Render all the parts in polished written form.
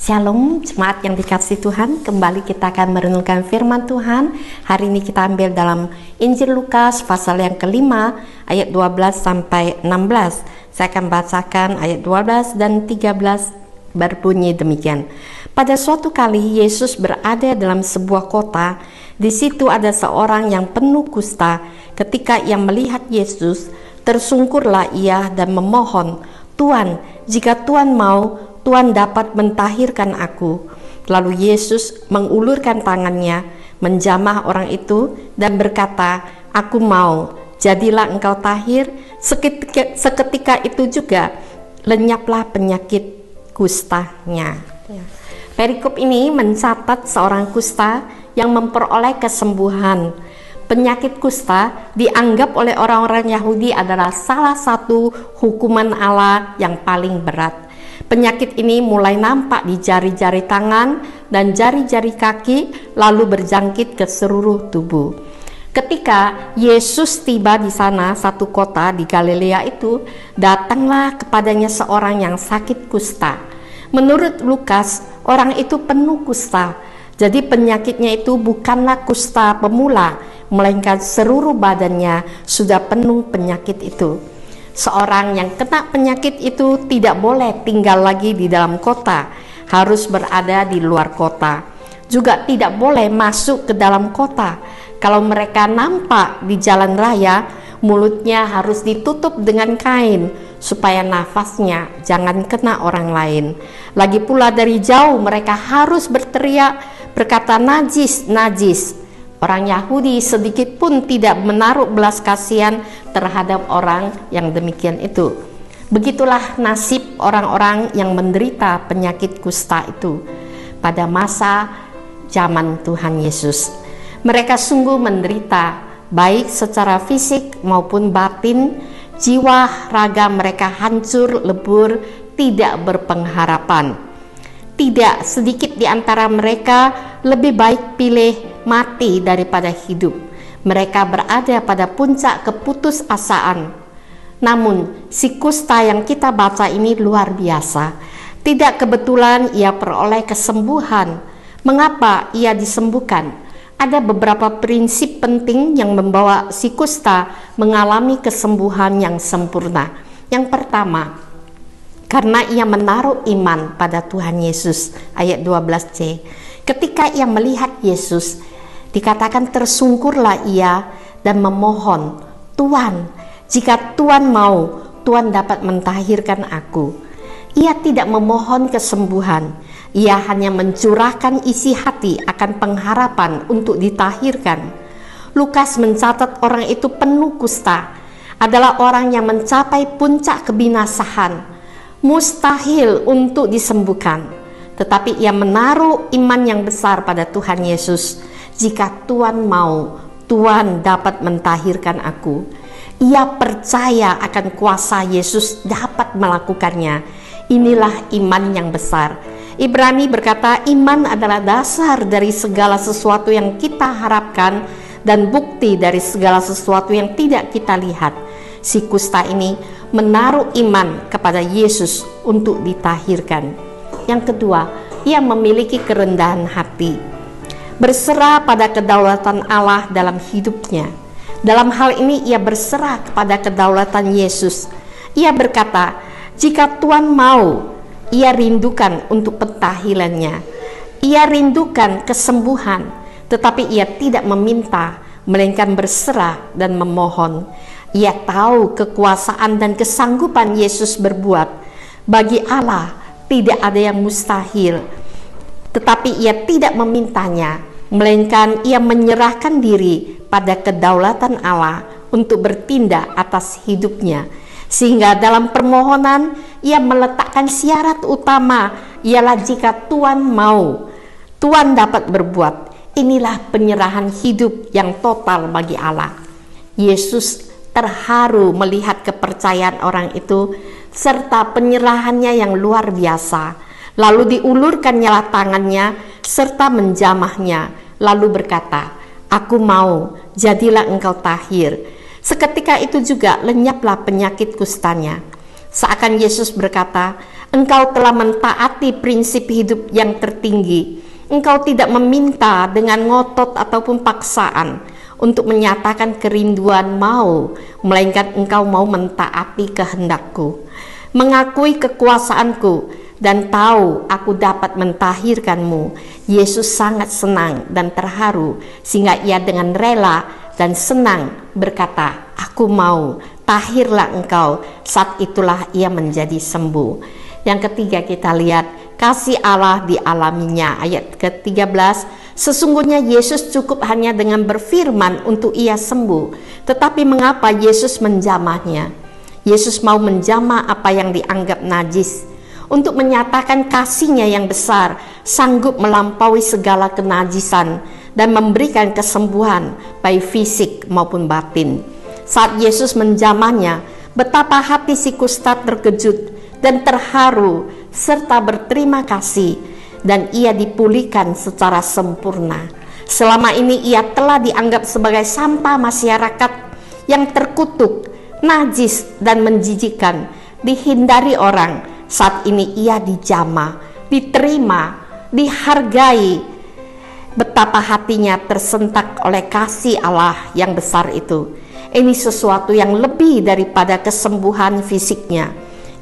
Shalom, jemaat yang dikasihi Tuhan. Kembali kita akan merenungkan firman Tuhan. Hari ini kita ambil dalam Injil Lukas pasal yang kelima ayat 12 sampai 16. Saya akan bacakan ayat 12 dan 13 berbunyi demikian. Pada suatu kali Yesus berada dalam sebuah kota. Di situ ada seorang yang penuh kusta. Ketika ia melihat Yesus, tersungkurlah ia dan memohon, "Tuan, jika Tuan mau, Tuhan dapat mentahirkan aku." Lalu Yesus mengulurkan tangannya, menjamah orang itu dan berkata, "Aku mau, jadilah engkau tahir." Seketika itu juga lenyaplah penyakit kustanya. Perikop ini mencatat seorang kusta yang memperoleh kesembuhan. Penyakit kusta dianggap oleh orang-orang Yahudi adalah salah satu hukuman Allah yang paling berat. Penyakit ini mulai nampak di jari-jari tangan dan jari-jari kaki, lalu berjangkit ke seluruh tubuh. Ketika Yesus tiba di sana, satu kota di Galilea itu, datanglah kepadanya seorang yang sakit kusta. Menurut Lukas, orang itu penuh kusta. Jadi penyakitnya itu bukanlah kusta pemula, melainkan seluruh badannya sudah penuh penyakit itu. Seorang yang kena penyakit itu tidak boleh tinggal lagi di dalam kota, harus berada di luar kota. Juga tidak boleh masuk ke dalam kota. Kalau mereka nampak di jalan raya, mulutnya harus ditutup dengan kain supaya nafasnya jangan kena orang lain. Lagi pula dari jauh mereka harus berteriak berkata, "Najis, najis." Orang Yahudi sedikit pun tidak menaruh belas kasihan terhadap orang yang demikian itu. Begitulah nasib orang-orang yang menderita penyakit kusta itu pada masa zaman Tuhan Yesus. Mereka sungguh menderita, baik secara fisik maupun batin. Jiwa raga mereka hancur lebur, tidak berpengharapan. Tidak sedikit di antara mereka lebih baik pilih mati daripada hidup. Mereka berada pada puncak keputusasaan. Namun si kusta yang kita baca ini luar biasa. Tidak kebetulan ia peroleh kesembuhan. Mengapa ia disembuhkan? Ada beberapa prinsip penting yang membawa si kusta mengalami kesembuhan yang sempurna. Yang pertama, karena ia menaruh iman pada Tuhan Yesus. Ayat 12c. Ketika ia melihat Yesus, dikatakan tersungkurlah ia dan memohon, "Tuan, jika Tuan mau, Tuan dapat mentahirkan aku." Ia tidak memohon kesembuhan. Ia hanya mencurahkan isi hati akan pengharapan untuk ditahirkan. Lukas mencatat orang itu penuh kusta. Adalah orang yang mencapai puncak kebinasaan. Mustahil untuk disembuhkan. Tetapi ia menaruh iman yang besar pada Tuhan Yesus. "Jika Tuhan mau, Tuhan dapat mentahirkan aku." Ia percaya akan kuasa Yesus dapat melakukannya. Inilah iman yang besar. Ibrani berkata, iman adalah dasar dari segala sesuatu yang kita harapkan dan bukti dari segala sesuatu yang tidak kita lihat. Si kusta ini menaruh iman kepada Yesus untuk ditahirkan. Yang kedua, ia memiliki kerendahan hati. Berserah pada kedaulatan Allah dalam hidupnya. Dalam hal ini ia berserah kepada kedaulatan Yesus. Ia berkata, "Jika Tuhan mau," ia rindukan untuk pentahilannya. Ia rindukan kesembuhan, tetapi ia tidak meminta, melainkan berserah dan memohon. Ia tahu kekuasaan dan kesanggupan Yesus berbuat. Bagi Allah tidak ada yang mustahil. Tetapi ia tidak memintanya, melainkan ia menyerahkan diri pada kedaulatan Allah untuk bertindak atas hidupnya. Sehingga dalam permohonan ia meletakkan syarat utama, ialah jika Tuhan mau, Tuhan dapat berbuat. Inilah penyerahan hidup yang total bagi Allah. Yesus terharu melihat kepercayaan orang itu serta penyerahannya yang luar biasa. Lalu diulurkannya tangannya serta menjamahnya, lalu berkata, "Aku mau, jadilah engkau tahir." Seketika itu juga lenyaplah penyakit kustanya. Seakan Yesus berkata, Engkau telah mentaati prinsip hidup yang tertinggi. Engkau tidak meminta dengan ngotot ataupun paksaan untuk menyatakan kerinduan mau, melainkan engkau mau mentaati kehendakku, mengakui kekuasaanku, dan tahu aku dapat mentahirkanmu. Yesus sangat senang dan terharu, sehingga ia dengan rela dan senang berkata, aku mau, tahirlah engkau. Saat itulah ia menjadi sembuh. Yang ketiga, kita lihat kasih Allah dialaminya. Ayat ke-13, sesungguhnya Yesus cukup hanya dengan berfirman untuk ia sembuh. Tetapi mengapa Yesus menjamahnya? Yesus mau menjamah apa yang dianggap najis, untuk menyatakan kasih-Nya yang besar, sanggup melampaui segala kenajisan dan memberikan kesembuhan baik fisik maupun batin. Saat Yesus menjamahnya, betapa hati si kusta terkejut dan terharu serta berterima kasih, dan ia dipulihkan secara sempurna. Selama ini ia telah dianggap sebagai sampah masyarakat yang terkutuk, najis dan menjijikkan, dihindari orang. Saat ini ia dijamah, diterima, dihargai. Betapa hatinya tersentak oleh kasih Allah yang besar itu. Ini sesuatu yang lebih daripada kesembuhan fisiknya.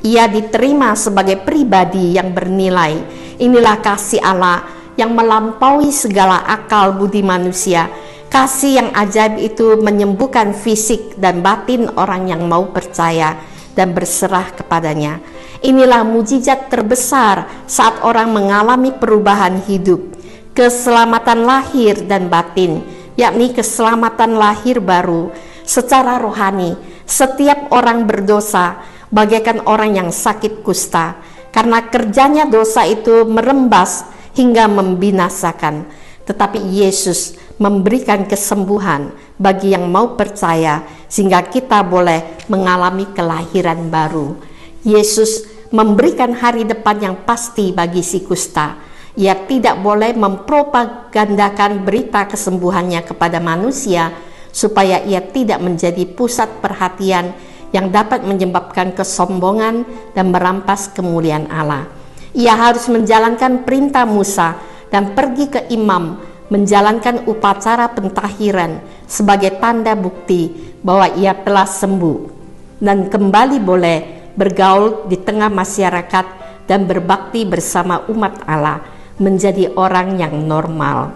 Ia diterima sebagai pribadi yang bernilai. Inilah kasih Allah yang melampaui segala akal budi manusia. Kasih yang ajaib itu menyembuhkan fisik dan batin orang yang mau percaya dan berserah kepadanya. Inilah mujizat terbesar saat orang mengalami perubahan hidup, keselamatan lahir dan batin, yakni keselamatan lahir baru secara rohani. Setiap orang berdosa bagaikan orang yang sakit kusta, karena kerjanya dosa itu merembas hingga membinasakan. Tetapi Yesus memberikan kesembuhan bagi yang mau percaya, sehingga kita boleh mengalami kelahiran baru. Yesus memberikan hari depan yang pasti bagi si kusta. Ia tidak boleh mempropagandakan berita kesembuhannya kepada manusia, supaya ia tidak menjadi pusat perhatian yang dapat menyebabkan kesombongan dan merampas kemuliaan Allah. Ia harus menjalankan perintah Musa dan pergi ke imam, menjalankan upacara pentahiran sebagai tanda bukti bahwa ia telah sembuh dan kembali boleh bergaul di tengah masyarakat dan berbakti bersama umat Allah, menjadi orang yang normal.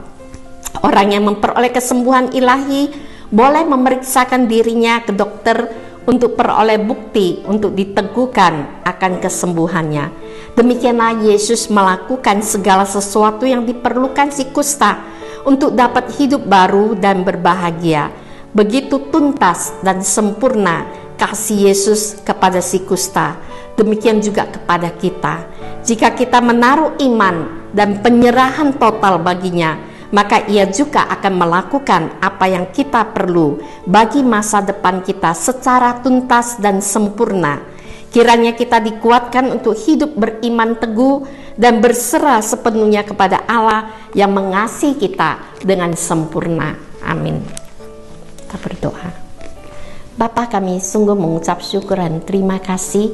Orang yang memperoleh kesembuhan ilahi boleh memeriksakan dirinya ke dokter untuk peroleh bukti untuk diteguhkan akan kesembuhannya. Demikianlah Yesus melakukan segala sesuatu yang diperlukan si kusta untuk dapat hidup baru dan berbahagia. Begitu tuntas dan sempurna kasih Yesus kepada si kusta, demikian juga kepada kita. Jika kita menaruh iman dan penyerahan total baginya, maka ia juga akan melakukan apa yang kita perlu bagi masa depan kita secara tuntas dan sempurna. Kiranya kita dikuatkan untuk hidup beriman teguh dan berserah sepenuhnya kepada Allah yang mengasihi kita dengan sempurna. Amin. Kita berdoa. Bapa, kami sungguh mengucap syukur dan terima kasih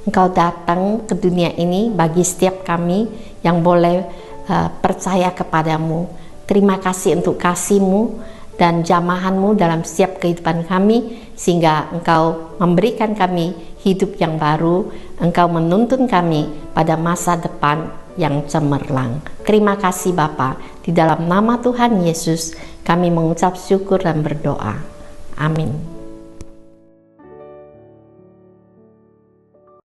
Engkau datang ke dunia ini bagi setiap kami yang boleh percaya kepadamu. Terima kasih untuk kasih-Mu dan jamahan-Mu dalam setiap kehidupan kami, sehingga Engkau memberikan kami hidup yang baru. Engkau menuntun kami pada masa depan yang cemerlang. Terima kasih Bapa. Di dalam nama Tuhan Yesus kami mengucap syukur dan berdoa. Amin.